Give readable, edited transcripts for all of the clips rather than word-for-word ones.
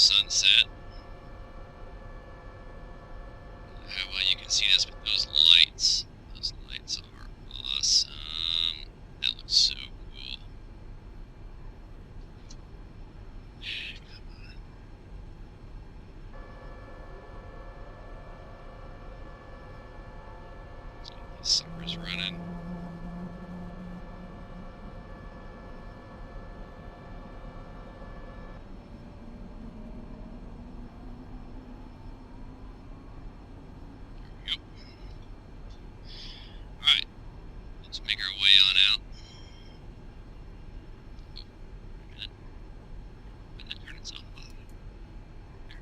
sunset. How well you can see this with those lights. Those lights are awesome. That looks so cool. Come on. Let's get these suckers running. Make our way on out. Oh, wait a minute. When did that turn itself off? There.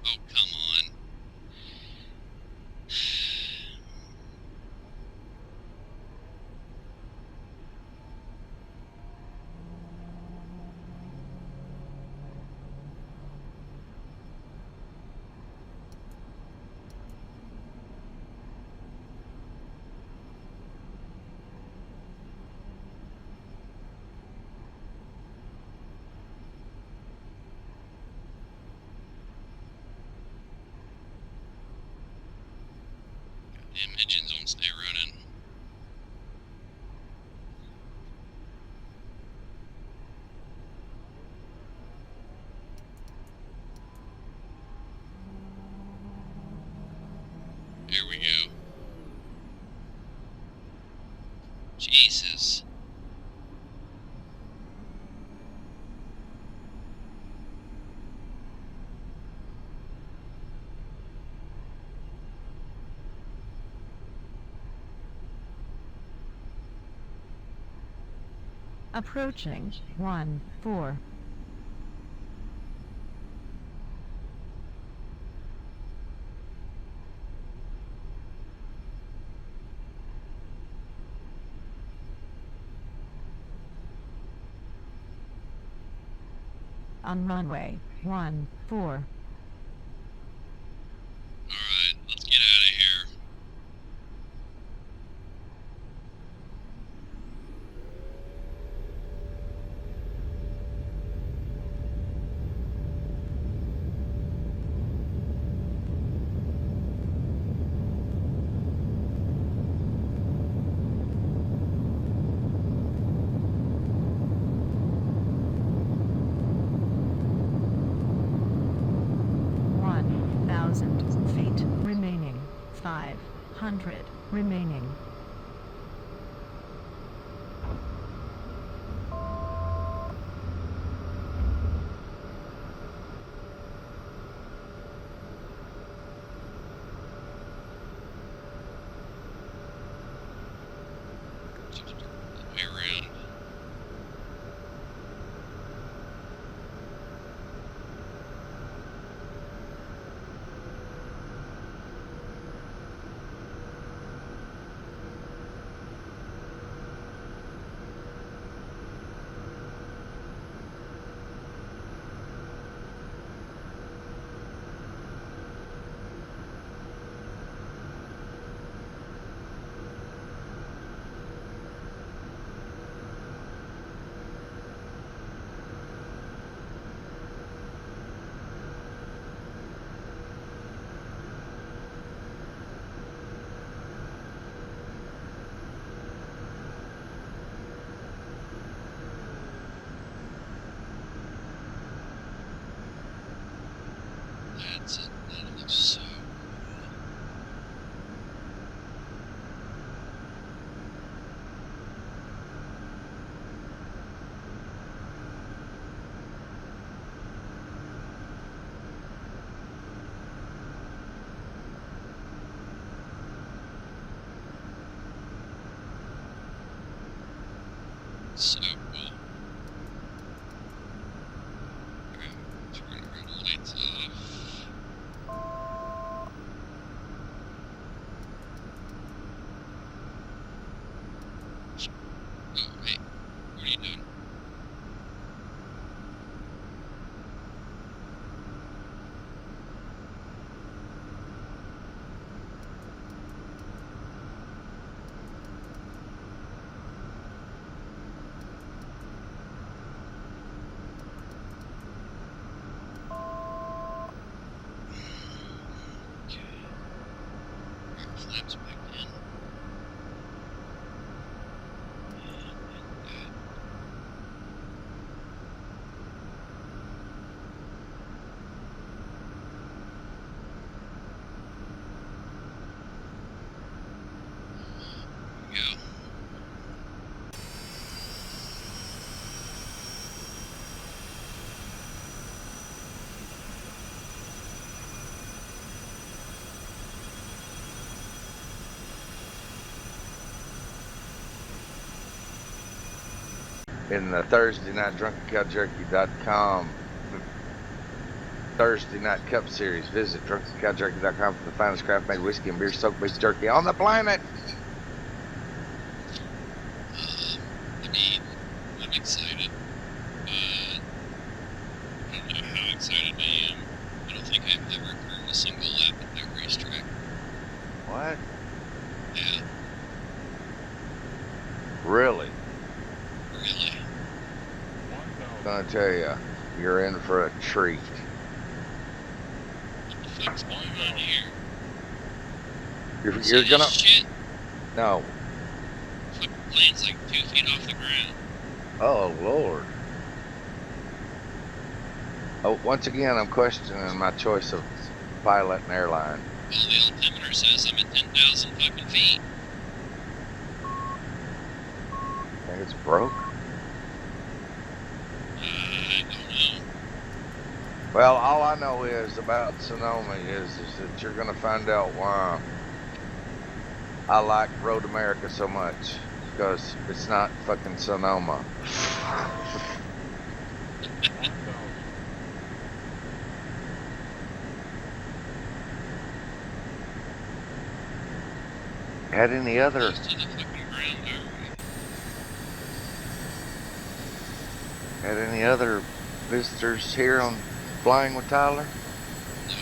Oh, come on. Damn engines won't stay running. There we go. Jesus. Approaching 1-4. On runway 14. Alright, let's get out of here. Feet remaining. 500 remaining. Way around. That looks so cool. So cool. Alright, turn our lights off. Oh, hey, what are you doing? in the Thursday night drunkencowjerky.com Thursday night Cup Series. Visit drunkencowjerky.com for the finest craft made whiskey and beer soaked beef jerky on the planet. I mean, I'm excited, but I don't know how excited I am. I don't think I've ever earned a single lap at that racetrack. What? Yeah, Really? really. I'm gonna tell you, you're in for a treat. What the fuck's going on here? You're See gonna this shit? no. Fucking plane's like 2 feet off the ground. Oh Lord. Oh, once again, I'm questioning my choice of pilot and airline. Well, the altimeter says I'm at 10,000 fucking feet. I think it's broke. I don't know. Well, all I know is about Sonoma is that you're gonna find out why I like Road America so much. Because it's not fucking Sonoma. Had any other Close to the fucking ground, are we? had any other visitors here on Flying with Tyler? No.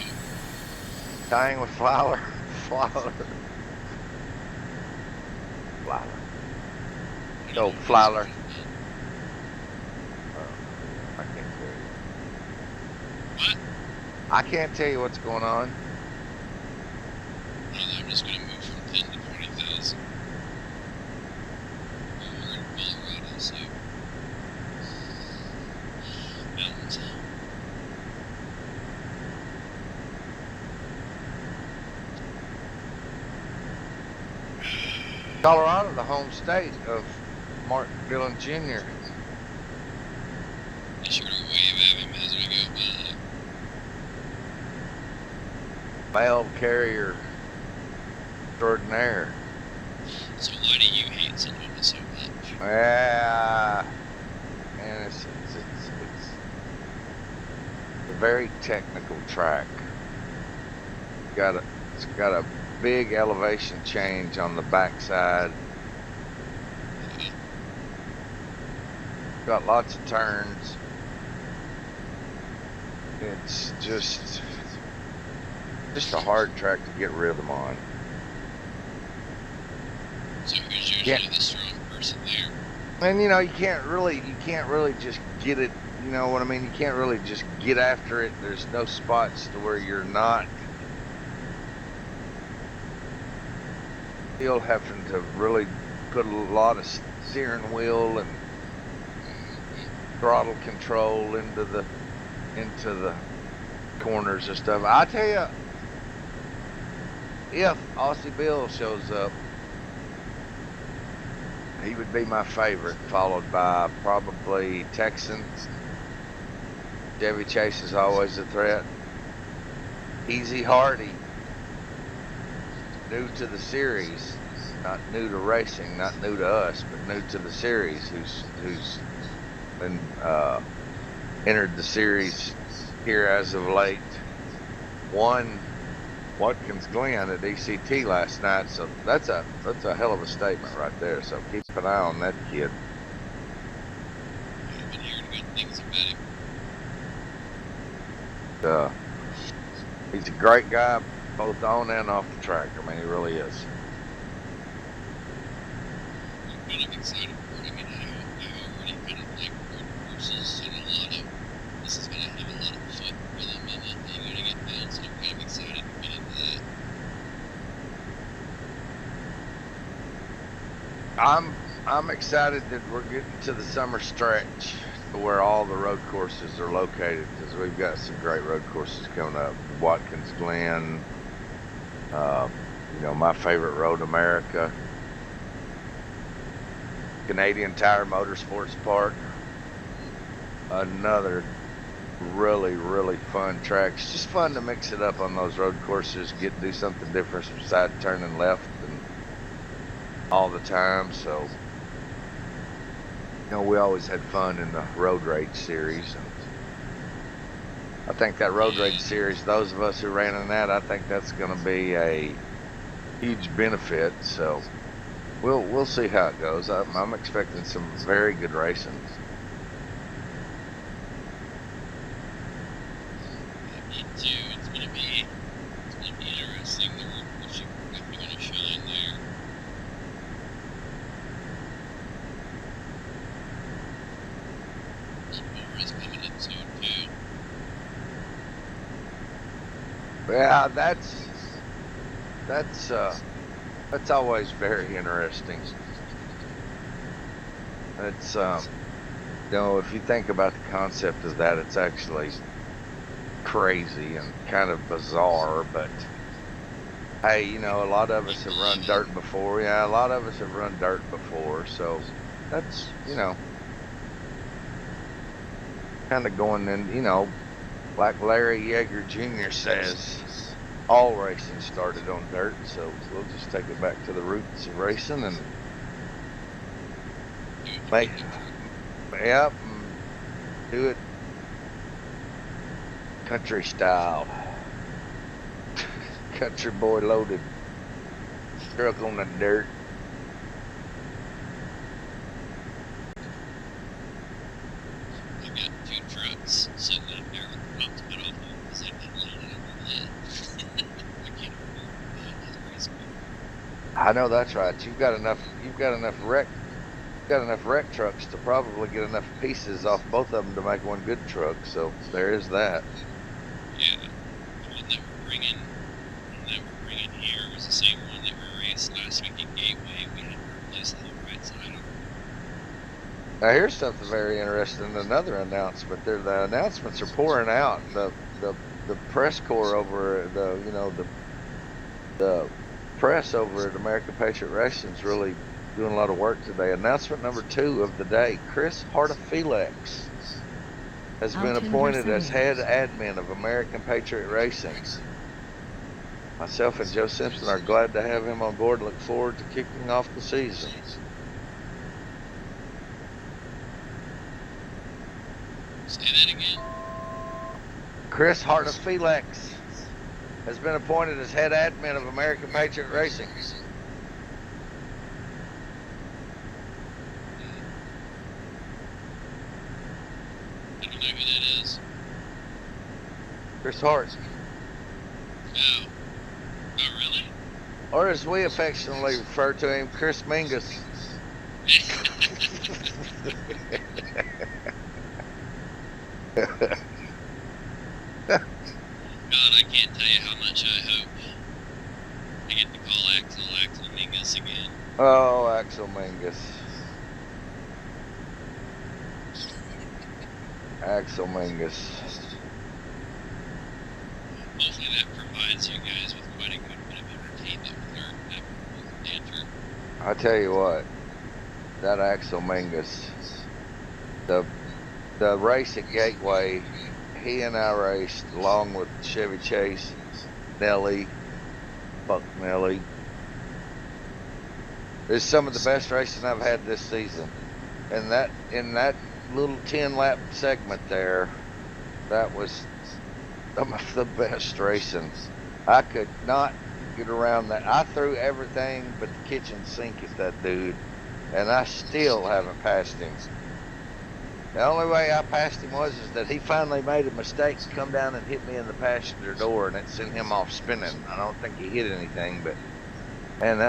Dying with Flower? Flower. Flower. I don't Oh, know what Flowler. it's I can't tell you. called. What? I can't tell you what's going on. No, I'm just gonna move from 10 to 20,000. We're in Colorado, so mountains. Colorado, the home state of Mark Dillon Jr. Be sure to wave at him as we go by. Mail carrier extraordinaire. So why do you hate Sonoma so much? Yeah, and it's a very technical track. It's got a big elevation change on the backside. Got lots of turns. It's just a hard track to get rhythm on. So who's usually Yeah. the strong person there? And you can't really just get it, you know what I mean? You can't really just get after it. There's no spots to where you're not still having to really put a lot of steering wheel and throttle control into the corners and stuff. I tell you, if Aussie Bill shows up, he would be my favorite, followed by probably Texan. Chevy Chase is always a threat. Easy Hardy, new to the series, not new to racing, not new to us, but new to the series, who's been entered the series here as of late. Won Watkins Glen at ECT last night, so that's a hell of a statement right there. So keep an eye on that kid. I've been hearing good things about him. He's a great guy, both on and off the track. I mean, he really is. I'm kind of excited for it. I mean, I already kind of like road courses and a lot of, this is going to have a lot of foot rhythm in it that you're going to get down, so I'm kind of excited to get into that. I'm excited that we're getting to the summer stretch where all the road courses are located, because we've got some great road courses coming up. Watkins Glen, my favorite Road America, Canadian Tire Motorsports Park, another really, really fun track. It's just fun to mix it up on those road courses, get to do something different besides turning left and all the time. So we always had fun in the road rage series, and I think that road rage series, those of us who ran in that, I think that's going to be a huge benefit. So we'll see how it goes. I'm expecting some very good racing. Me too. It's gonna be interesting. The workmanship is definitely gonna shine there. More is coming in soon too. Yeah, that's always very interesting. It's if you think about the concept of that, it's actually crazy and kind of bizarre, but hey, a lot of us have run dirt before. Yeah, a lot of us have run dirt before, so that's, kind of going in, like Larry Yeager Jr. says, all racing started on dirt, so we'll just take it back to the roots of racing and make, yep, and do it country style. Country boy loaded truck on the dirt. I've got 2 trucks sitting out there with the pumps put off them because they've been loaded over lead. I can't afford to buy another race car. I know that's right. You've got enough wreck trucks to probably get enough pieces off both of them to make one good truck. So there is that. Yeah, the one that we're bringing here was the same one that we raced last week at Gateway. We had to replace the whole right side on it. Now here's something very interesting. Another announcement. The announcements are pouring out. The press corps over the press over at American Patriot Racing is really doing a lot of work today. Announcement number 2 of the day: Chris Hartefelix has been Alton appointed as head Versilio. admin of American Patriot Racing. Myself and Joe Simpson are glad to have him on board. Look forward to kicking off the season. Say that again. Chris Hartefelix has been appointed as head admin of American Patriot Racing. I don't know who that is. Chris Hart, Oh. Oh, really? or as we affectionately refer to him, Chris Mingus. God, I can't tell you how much I hope I get to call Axel Mingus again. Oh, Axel Mingus. Axel Mingus. Hopefully that provides you guys with quite a good bit of entertainment with our banter. I tell you what, that Axel Mingus, the race at Gateway, he and I raced along with Chevy Chase, Nelly, Buck Nelly. It's some of the best racing I've had this season. And in that little 10-lap segment there, that was some of the best racing. I could not get around that. I threw everything but the kitchen sink at that dude, and I still haven't passed him. The only way I passed him was that he finally made a mistake to come down and hit me in the passenger door, and it sent him off spinning. I don't think he hit anything, but man,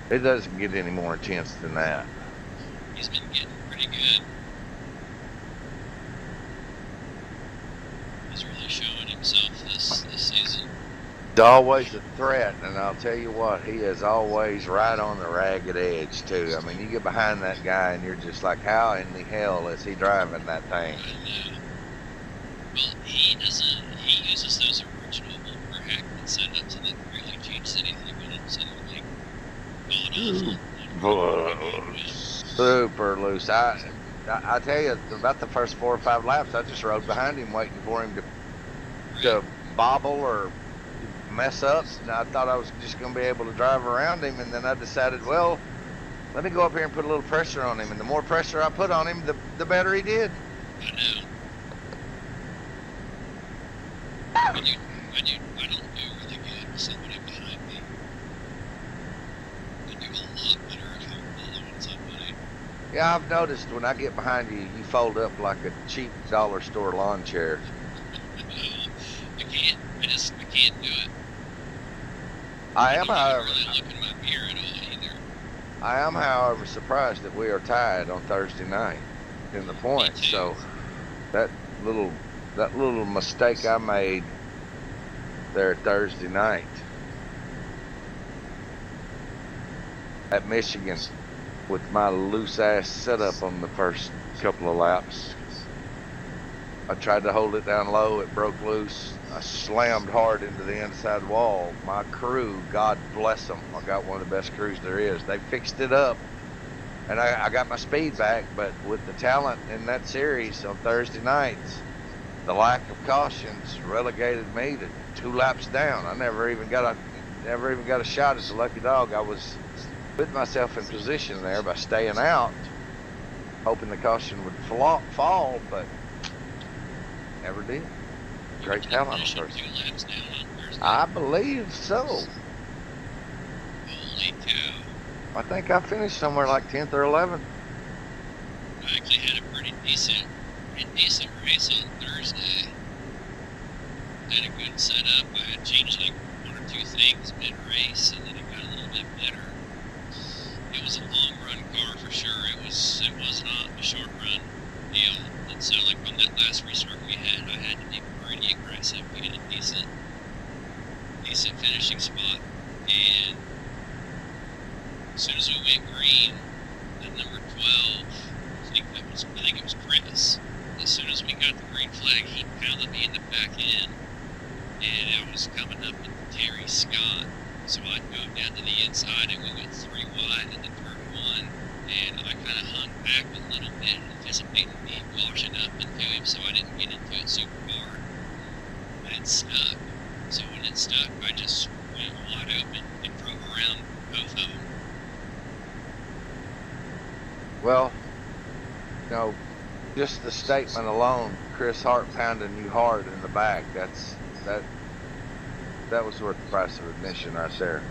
it doesn't get any more intense than that. He's been getting pretty good. He's really showing himself this season. He's always a threat, and I'll tell you what, he is always right on the ragged edge too. I mean, you get behind that guy and you're just like, how in the hell is he driving that thing? I know. Well, he uses those original Wilbur Hackman setups and then really changes anything with them, so they're like god awful. Super loose. I tell you, about the first 4 or 5 laps, I just rode behind him waiting for him to bobble or mess up. And I thought I was just going to be able to drive around him, and then I decided, well, let me go up here and put a little pressure on him. And the more pressure I put on him, the better he did. I know. I don't do really good with somebody behind me. I do a lot better if I'm following somebody. Yeah, I've noticed when I get behind you, you fold up like a cheap dollar store lawn chair. I can't do it. I am, don't however, really look in my mirror at all either. I am, however, surprised that we are tied on Thursday night in the points. So that little mistake I made there Thursday night at Michigan with my loose ass setup on the first couple of laps. I tried to hold it down low, it broke loose. I slammed hard into the inside wall. My crew, God bless them, I got one of the best crews there is. They fixed it up, and I got my speed back, but with the talent in that series on Thursday nights, the lack of cautions relegated me to 2 laps down. I never even got a shot at the lucky dog. I was putting myself in position there by staying out, hoping the caution would fall, but never did. Great talent on Thursday. 2 laps down on Thursday. I believe so. Holy cow. I think I finished somewhere like 10th or 11th. I actually had a pretty decent race on Thursday. Had a good setup. I had changed like 1 or 2 things mid-race, and then it got a little bit better. It was a long run car for sure. It was not a short run deal. And so like on that last restart we had, I had to be pretty aggressive to get a decent finishing spot. And as soon as we went green, at number 12, I think it was Chris. As soon as we got the green flag, he pounded me in the back end, and I was coming up with Terry Scott. So I moved down to the inside, and we went 3 wide into turn 1, and I kind of hung back a little bit, anticipating me washing up into him, so I didn't get into it super hard. But it stuck. So when it stuck, I just went wide open and drove around both of them. Well, just the statement alone, Chris Hart pounding you hard in the back, that was worth the price of admission right there.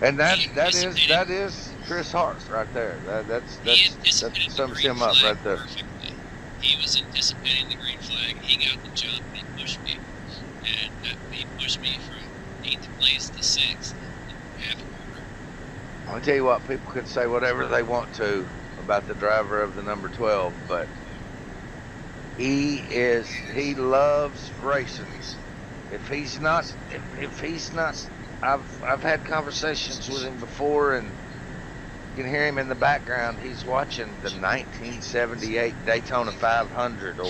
And that is Chris Hart right there. That sums him up right there. Perfectly. He was anticipating the green flag. He got the jump and he pushed me, and he pushed me from 8th place to 6th in half a quarter. I'll tell you what, people can say whatever they want to about the driver of the number 12, but he loves racing. If he's not, I've had conversations with him before, and you can hear him in the background. He's watching the 1978 Daytona 500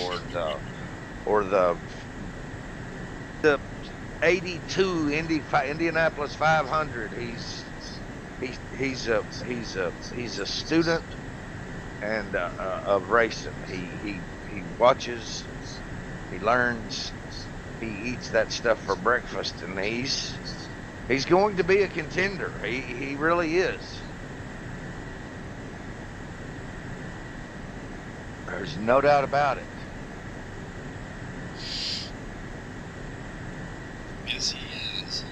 or the 82 Indianapolis 500. He's a student and of racing. He watches, he learns, he eats that stuff for breakfast, and he's going to be a contender. He really is. There's no doubt about it. Yes, he is.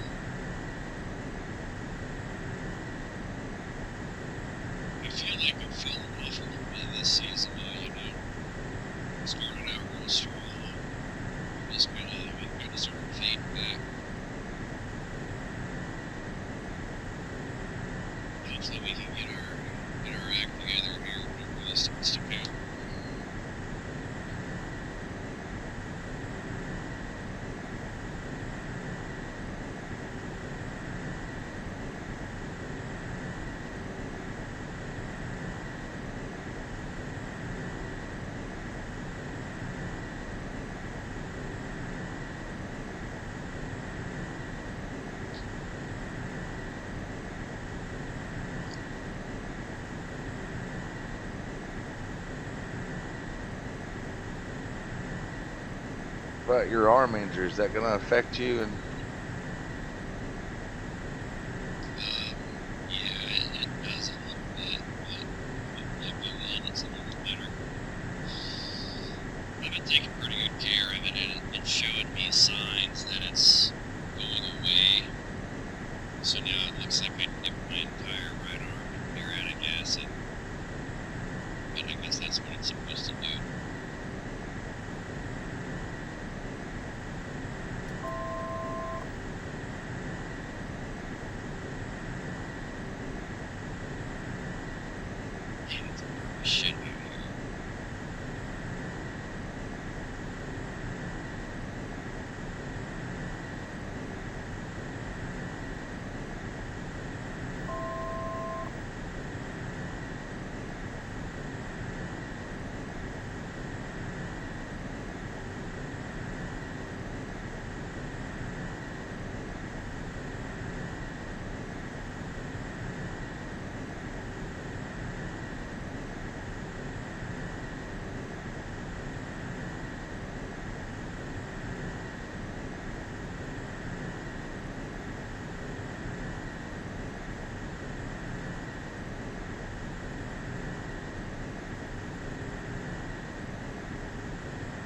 I feel like I'm falling off a little bit this season, though, Started out real strong. I'm just gonna start fading back. Hopefully we can get our act together here when it really starts to count. But your arm injury, is that going to affect you? And took care of it, and it showed me signs that it's going away. So now it looks like I dipped my entire right arm in muriatic acid. But I guess that's what it's supposed to do. Man, it's a shit out here.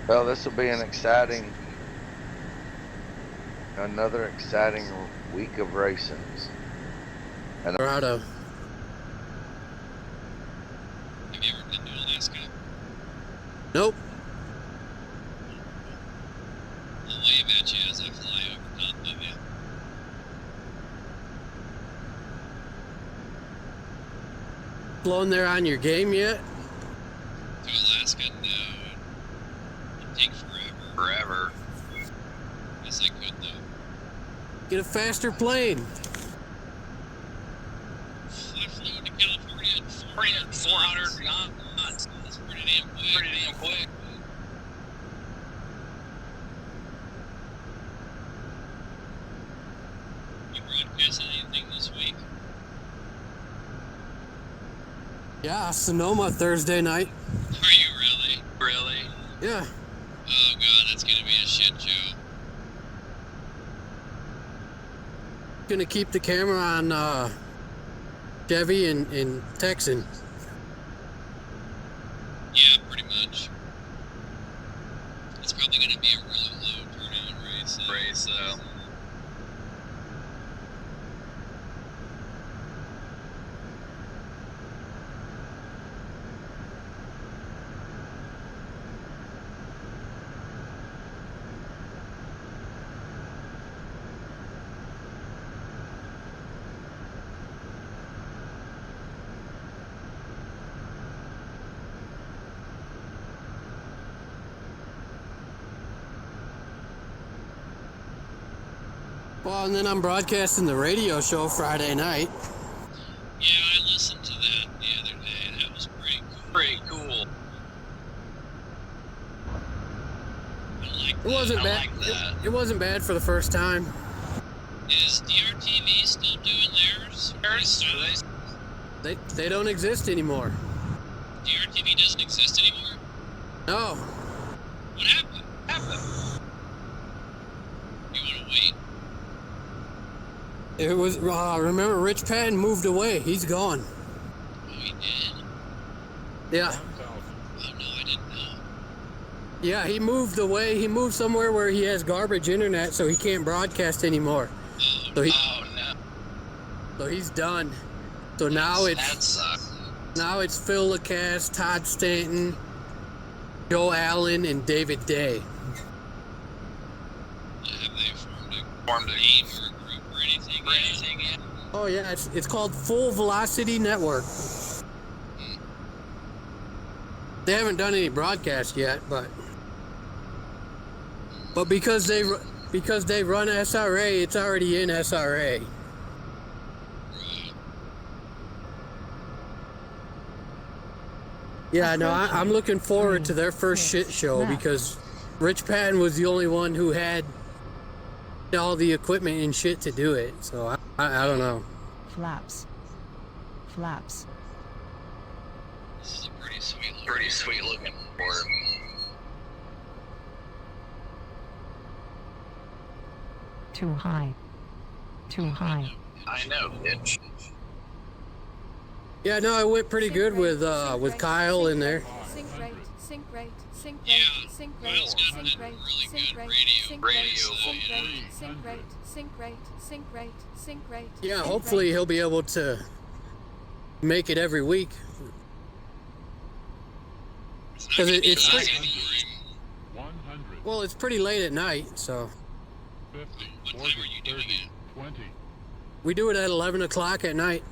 Well, this will be an another exciting week of racing. And Colorado. Have you ever been to Alaska? Nope. I'll wave at you as I fly over top of you. Flown there on your game yet? To Alaska? No. It'd take forever. Guess I could, though. Get a faster plane. I flew to California at 400 knots. That's pretty damn quick. You broadcasting anything this week? Yeah, Sonoma Thursday night. Are you really? Really? Yeah. Oh god, that's gonna be a shit show. Gonna keep the camera on Chevy and Texan. Yeah, pretty much. It's probably gonna be a really low turnout race, though. Well, and then I'm broadcasting the radio show Friday night. Yeah, I listened to that the other day. That was pretty cool. I like that. It wasn't I bad. like that. It wasn't bad for the first time. Is DRTV still doing theirs? They don't exist anymore. DRTV doesn't exist anymore? No. What happened? You wanna wait? It was remember Rich Patton moved away. He's gone. Oh, he did? Yeah. Oh no, I didn't know. Yeah, he moved away. He moved somewhere where he has garbage internet, so he can't broadcast anymore. Oh, So he, no. so he's done. So now That it's sucks. Phil Lacasse, Todd Stanton, Joe Allen, and David Day. Have they formed a team or a group or anything yet? Oh yeah, it's called Full Velocity Network. They haven't done any broadcasts yet, but because they run SRA, it's already in SRA. Right. Yeah, no, I'm looking forward to their first shit show because Rich Patton was the only one who had all the equipment and shit to do it. So I don't know. Flaps. Flaps. This is a pretty sweet looking board. Too high. Too high. I know, bitch. Yeah, no, it went pretty good with Kyle in there. sync rate, sync Yeah, rate, sync rate, Will's got sync that rate, really sync good rate, radio. sync radio, rate, sync yeah. rate, sync rate, sync rate, sync rate, sync rate. Yeah, sync hopefully rate. he'll be able to make it every week. It's not 'Cause gonna be it's easy pretty- anymore. 100, Well, it's pretty late at night, so 50, What time 40, are you doing 30, it? 20, we do it at 11 o'clock at night.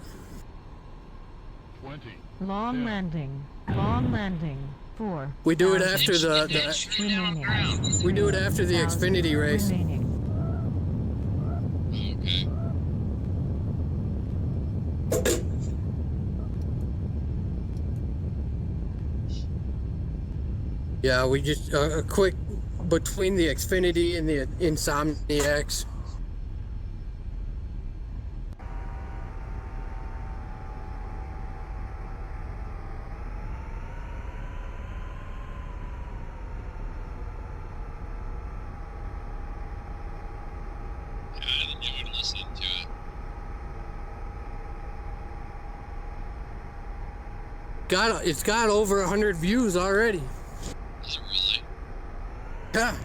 20, Long 10, landing. Long landing. 4. We do it after the remaining. we do it after the Xfinity race. Remaining. Okay. Yeah, we just a quick between the Xfinity and the Insomniacs. Yeah, I enjoyed listening to it. It's got over 100 views already. Is it really? Yeah,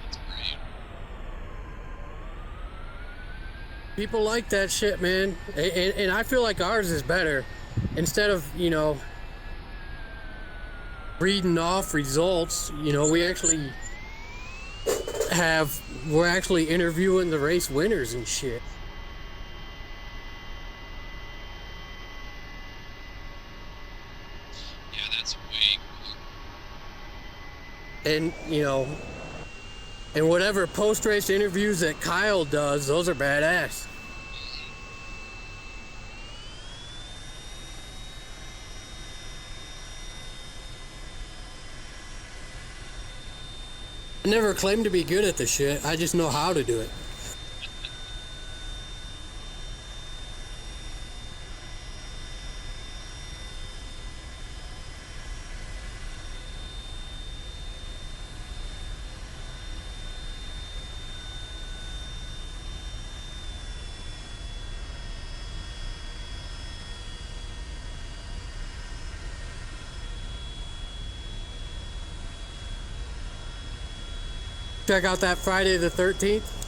That's great. people like that shit, man. And I feel like ours is better. Instead of, reading off results, we're actually interviewing the race winners and shit. Yeah, that's way cooler. And, and whatever post-race interviews that Kyle does, those are badass. I never claimed to be good at the shit. I just know how to do it. Check out that Friday the 13th.